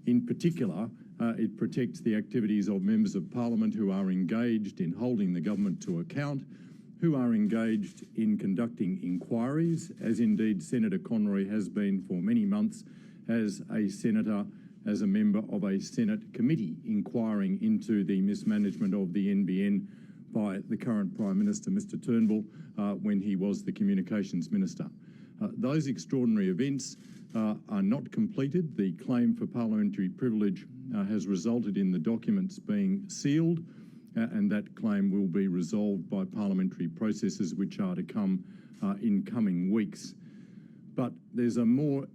In particular, it protects the activities of members of parliament who are engaged in holding the government to account, who are engaged in conducting inquiries, as indeed Senator Conroy has been for many months as a senator, as a member of a Senate committee inquiring into the mismanagement of the NBN by the current Prime Minister, Mr Turnbull, when he was the Communications Minister. Those extraordinary events are not completed. The claim for parliamentary privilege has resulted in the documents being sealed, and that claim will be resolved by parliamentary processes which are to come in coming weeks. But there's a more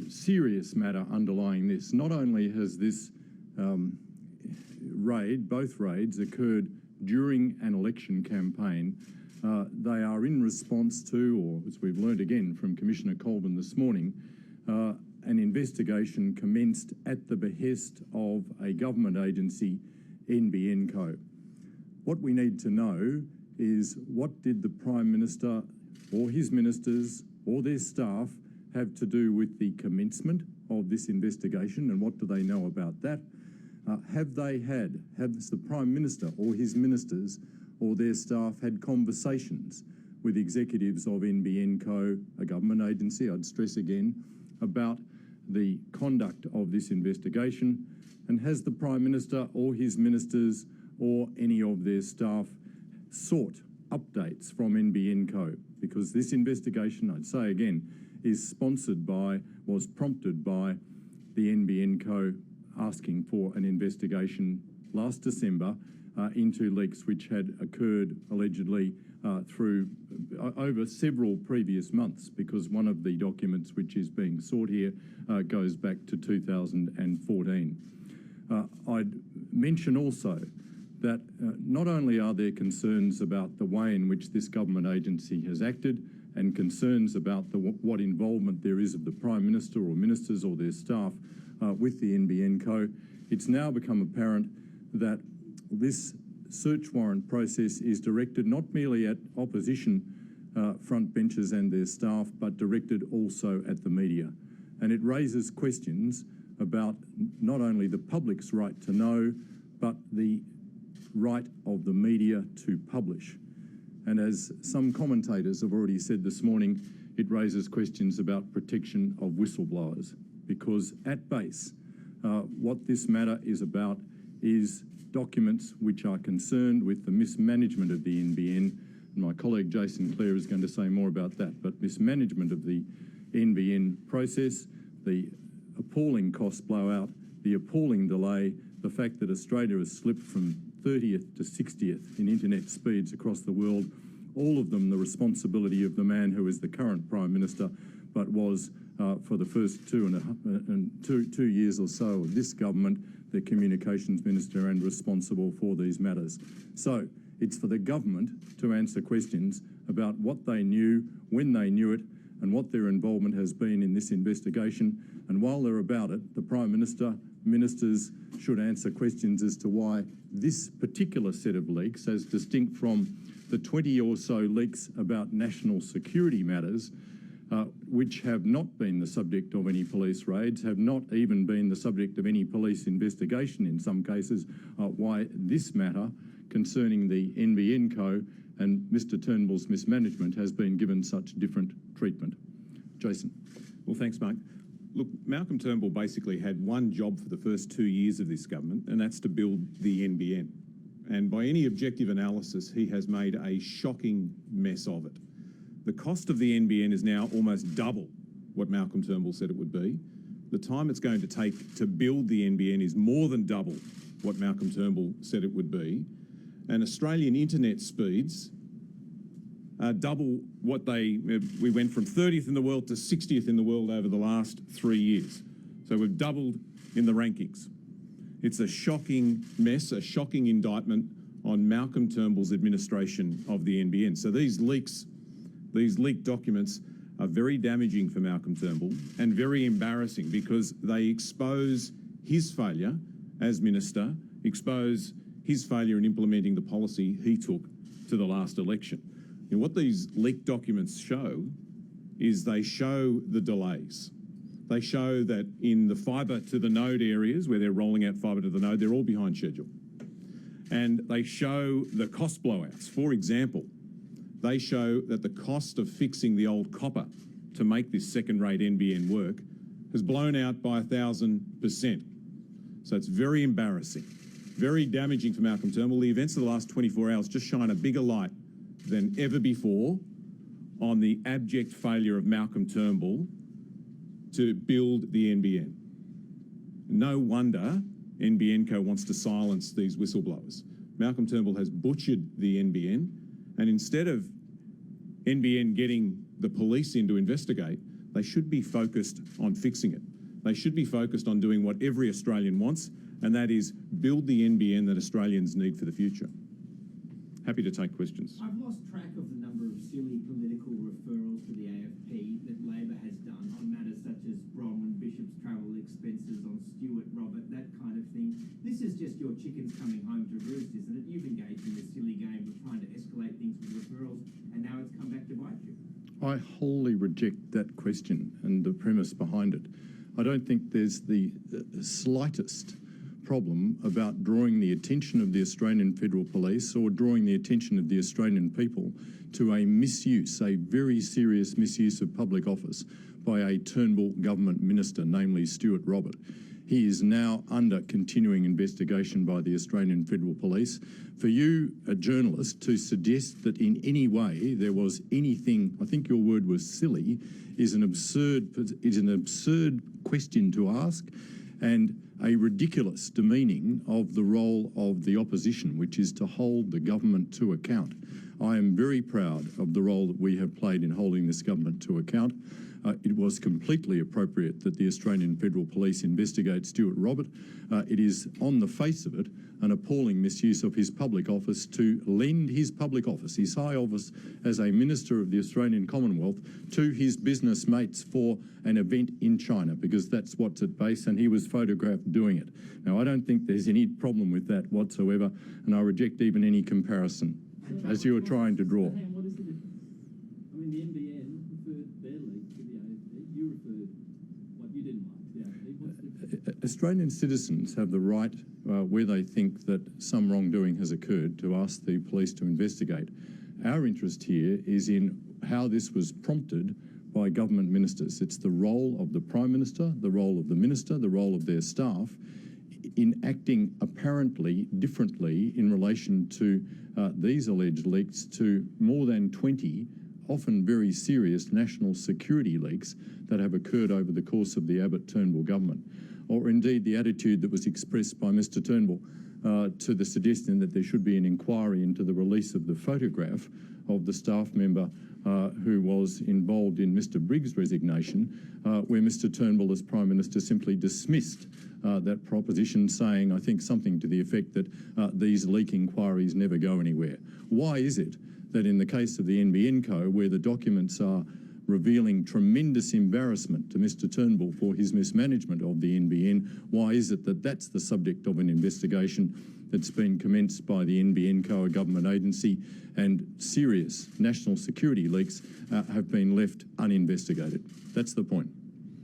serious matter underlying this. Not only has this both raids occurred during an election campaign, they are in response to, or as we've learned again from Commissioner Colvin this morning, an investigation commenced at the behest of a government agency, NBN Co. What we need to know is, what did the Prime Minister or his ministers or their staff have to do with the commencement of this investigation, and what do they know about that? Have the Prime Minister or his ministers or their staff had conversations with executives of NBN Co, a government agency, I'd stress again, about the conduct of this investigation? And has the Prime Minister or his ministers or any of their staff sought updates from NBN Co? Because this investigation, I'd say again, was prompted by the NBN Co asking for an investigation last December into leaks which had occurred allegedly over several previous months, because one of the documents which is being sought here goes back to 2014. I'd mention also that not only are there concerns about the way in which this government agency has acted, and concerns about what involvement there is of the Prime Minister or ministers or their staff with the NBN Co, it's now become apparent that this search warrant process is directed not merely at opposition front benchers and their staff, but directed also at the media. And it raises questions about not only the public's right to know, but the right of the media to publish. And as some commentators have already said this morning, it raises questions about protection of whistleblowers, because at base, what this matter is about is documents which are concerned with the mismanagement of the NBN. And my colleague Jason Clare is going to say more about that, but mismanagement of the NBN process, the appalling cost blowout, the appalling delay, the fact that Australia has slipped from 30th to 60th in internet speeds across the world, all of them the responsibility of the man who is the current Prime Minister, but was for the first two years or so of this government, the Communications Minister and responsible for these matters. So it's for the government to answer questions about what they knew, when they knew it, and what their involvement has been in this investigation. And while they're about it, the Prime Minister, ministers should answer questions as to why this particular set of leaks, as distinct from the 20 or so leaks about national security matters, which have not been the subject of any police raids, have not even been the subject of any police investigation in some cases, why this matter concerning the NBN Co and Mr Turnbull's mismanagement has been given such different treatment. Jason. Well, thanks, Mark. Look, Malcolm Turnbull basically had one job for the first 2 years of this government, and that's to build the NBN. And by any objective analysis, he has made a shocking mess of it. The cost of the NBN is now almost double what Malcolm Turnbull said it would be. The time it's going to take to build the NBN is more than double what Malcolm Turnbull said it would be. And Australian internet speeds are double what we went from 30th in the world to 60th in the world over the last 3 years. So we've doubled in the rankings. It's a shocking mess, a shocking indictment on Malcolm Turnbull's administration of the NBN. So these leaked documents are very damaging for Malcolm Turnbull and very embarrassing, because they expose his failure as minister, expose his failure in implementing the policy he took to the last election. And what these leaked documents show is they show the delays. They show that in the fibre to the node areas where they're rolling out fibre to the node, they're all behind schedule. And they show the cost blowouts. For example, they show that the cost of fixing the old copper to make this second-rate NBN work has blown out by 1,000%. So it's very embarrassing, very damaging for Malcolm Turnbull. The events of the last 24 hours just shine a bigger light than ever before on the abject failure of Malcolm Turnbull to build the NBN. No wonder NBN Co wants to silence these whistleblowers. Malcolm Turnbull has butchered the NBN, and instead of NBN getting the police in to investigate, they should be focused on fixing it. They should be focused on doing what every Australian wants, and that is build the NBN that Australians need for the future. Happy to take questions. I've lost track of the number of silly political referrals to the AFP that Labor has done on matters such as Bronwyn Bishop's travel expenses, on Stuart Robert, that kind of thing. This is just your chickens coming home to roost, isn't it? You've engaged in this silly game of trying to escalate things with referrals, and now it's come back to bite you. I wholly reject that question and the premise behind it. I don't think there's the slightest problem about drawing the attention of the Australian Federal Police or drawing the attention of the Australian people to a misuse, a very serious misuse of public office by a Turnbull government minister, namely Stuart Robert. He is now under continuing investigation by the Australian Federal Police. For you, a journalist, to suggest that in any way there was anything, I think your word was silly, is an absurd question to ask, and a ridiculous demeaning of the role of the opposition, which is to hold the government to account. I am very proud of the role that we have played in holding this government to account. It was completely appropriate that the Australian Federal Police investigate Stuart Robert. It is, on the face of it, an appalling misuse of his public office to lend his public office, his high office as a Minister of the Australian Commonwealth, to his business mates for an event in China, because that's what's at base, and he was photographed doing it. Now, I don't think there's any problem with that whatsoever, and I reject even any comparison, as you are trying to draw. What is the difference? I mean, the NBN referred their leak to the AFP. You referred what you didn't like to the AFP. What's the difference? Australian citizens have the right, where they think that some wrongdoing has occurred, to ask the police to investigate. Our interest here is in how this was prompted by government ministers. It's the role of the Prime Minister, the role of the Minister, the role of their staff in acting apparently differently in relation to these alleged leaks to more than 20 often very serious national security leaks that have occurred over the course of the Abbott-Turnbull government, or indeed the attitude that was expressed by Mr Turnbull to the suggestion that there should be an inquiry into the release of the photograph of the staff member who was involved in Mr Briggs' resignation, where Mr Turnbull as Prime Minister simply dismissed that proposition, saying, I think, something to the effect that these leak inquiries never go anywhere. Why is it that in the case of the NBN Co, where the documents are revealing tremendous embarrassment to Mr Turnbull for his mismanagement of the NBN, why is it that that's the subject of an investigation that's been commenced by the NBN Co, a government agency, and serious national security leaks have been left uninvestigated? That's the point.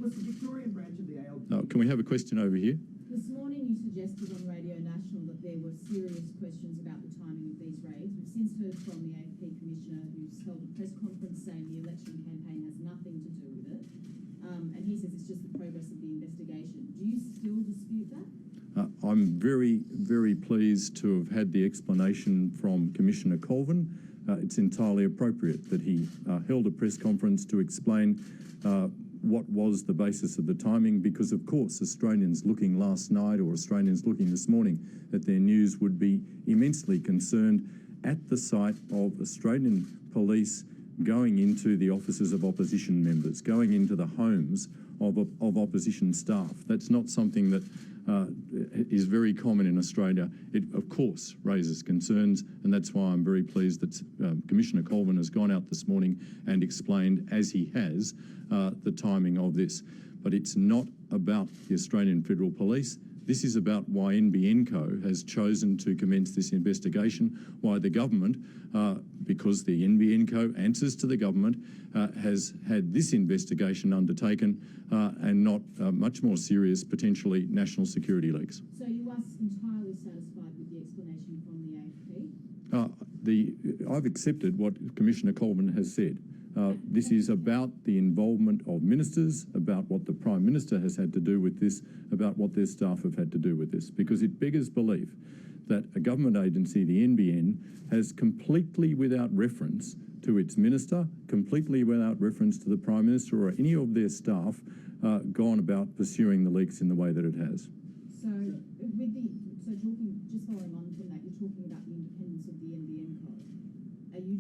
Was the Victorian branch of the ALP... Can we have a question over here? This morning you suggested on Radio National that there were serious questions about the timing of these raids. We've since heard from the AFP Commissioner, who's held a press conference saying the election campaign has nothing to do with it. And he says it's just the progress of the investigation. Do you still dispute that? I'm very, very pleased to have had the explanation from Commissioner Colvin. It's entirely appropriate that he held a press conference to explain what was the basis of the timing, because of course Australians looking last night or Australians looking this morning at their news would be immensely concerned at the sight of Australian police going into the offices of opposition members, going into the homes of opposition staff. That's not something that is very common in Australia. It, of course, raises concerns, and that's why I'm very pleased that Commissioner Colvin has gone out this morning and explained, as he has, the timing of this. But it's not about the Australian Federal Police. This is about why NBN Co has chosen to commence this investigation, why the government, because the NBN Co answers to the government, has had this investigation undertaken and not much more serious, potentially national security leaks. So you are entirely satisfied with the explanation from the AFP? I've accepted what Commissioner Colvin has said. This is about the involvement of ministers, about what the Prime Minister has had to do with this, about what their staff have had to do with this, because it beggars belief that a government agency, the NBN, has completely without reference to its minister, completely without reference to the Prime Minister or any of their staff, gone about pursuing the leaks in the way that it has. So talking, just following on from that, you're talking about the independence of the NBN Co.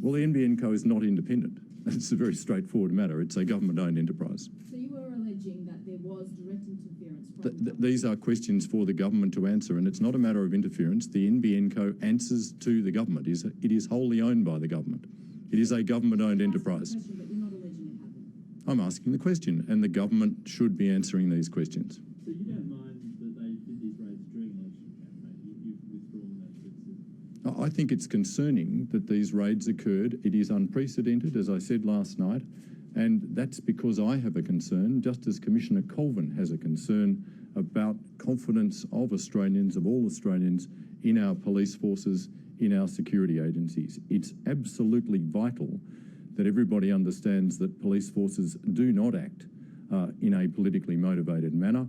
Well, the NBN Co is not independent. It's a very straightforward matter. It's a government-owned enterprise. So you were alleging that there was direct interference from These are questions for the government to answer, and it's not a matter of interference. The NBN Co answers to the government. It is wholly owned by the government. It is a government-owned enterprise. But you're not alleging it happened. I'm asking the question, and the government should be answering these questions. So you don't mind that they did these raids during election campaign? You've withdrawn that criticism? I think it's concerning that these raids occurred. It is unprecedented, as I said last night, and that's because I have a concern, just as Commissioner Colvin has a concern about confidence of Australians, of all Australians, in our police forces, in our security agencies. It's absolutely vital that everybody understands that police forces do not act in a politically motivated manner.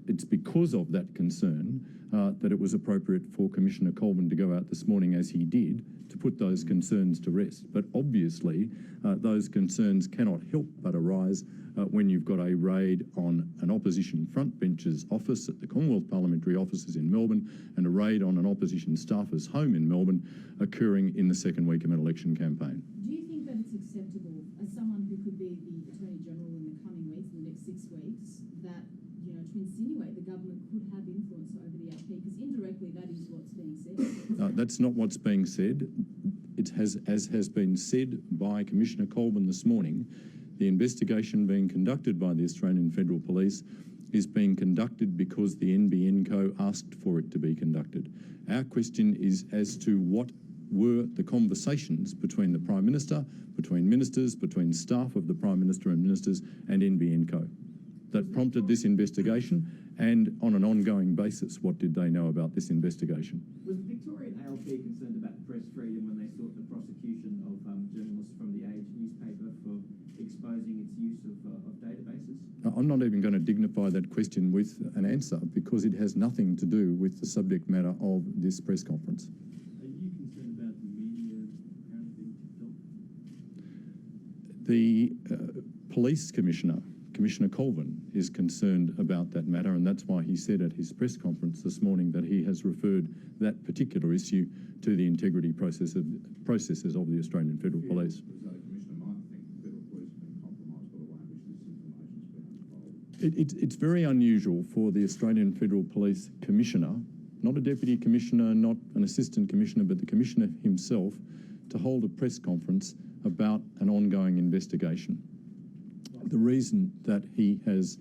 It's because of that concern that it was appropriate for Commissioner Colvin to go out this morning, as he did, to put those concerns to rest. But obviously, those concerns cannot help but arise when you've got a raid on an opposition frontbencher's office at the Commonwealth Parliamentary Offices in Melbourne and a raid on an opposition staffer's home in Melbourne occurring in the second week of an election campaign. Do you think that it's acceptable, as someone who could be the Attorney General in the coming weeks, in the next 6 weeks, that, you know, to insinuate the government could have influence over the AFP, because indirectly that is what's being said? That's not what's being said. As has been said by Commissioner Colvin this morning, the investigation being conducted by the Australian Federal Police is being conducted because the NBN Co asked for it to be conducted. Our question is as to what were the conversations between the Prime Minister, between ministers, between staff of the Prime Minister and ministers and NBN Co that prompted this investigation, and on an ongoing basis, what did they know about this investigation? Was the Victorian ALP concerned about press freedom when they sought the prosecution of journalists from the Age newspaper for exposing its use of databases? I'm not even going to dignify that question with an answer because it has nothing to do with the subject matter of this press conference. Are you concerned about the media apparently being tipped off? The police commissioner, Commissioner Colvin, is concerned about that matter, and that's why he said at his press conference this morning that he has referred that particular issue to the integrity processes of the Australian Federal Police. It's very unusual for the Australian Federal Police Commissioner, not a Deputy Commissioner, not an Assistant Commissioner, but the Commissioner himself, to hold a press conference about an ongoing investigation. The reason that he has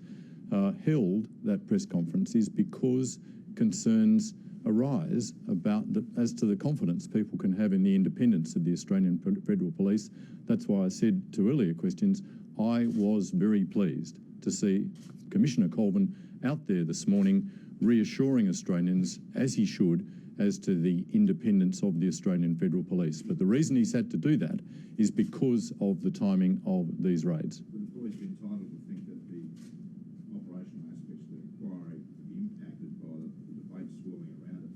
held that press conference is because concerns arise about as to the confidence people can have in the independence of the Australian Federal Police. That's why I said to earlier questions, I was very pleased to see Commissioner Colvin out there this morning reassuring Australians, as he should, as to the independence of the Australian Federal Police. But the reason he's had to do that is because of the timing of these raids. But it's always been entitled to think that the operational aspects of the inquiry could be impacted by the debate swirling around it.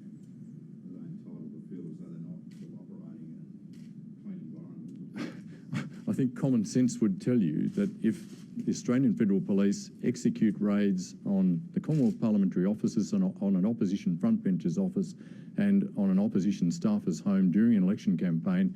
Are they entitled to feel as though they're not still operating in a clean environment? I think common sense would tell you that if the Australian Federal Police execute raids on the Commonwealth Parliamentary Offices, on an opposition frontbencher's office and on an opposition staffer's home during an election campaign,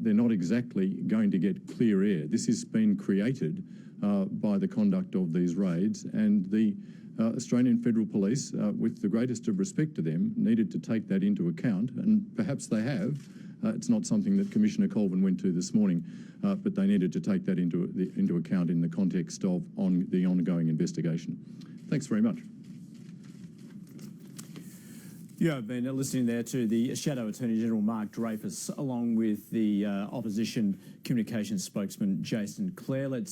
they're not exactly going to get clear air. This has been created by the conduct of these raids, and the Australian Federal Police, with the greatest of respect to them, needed to take that into account, and perhaps they have. It's not something that Commissioner Colvin went to this morning, but they needed to take that into account in the context of the ongoing investigation. Thanks very much. Yeah, I've been listening there to the Shadow Attorney General Mark Dreyfus, along with the opposition communications spokesman Jason Clare. Let's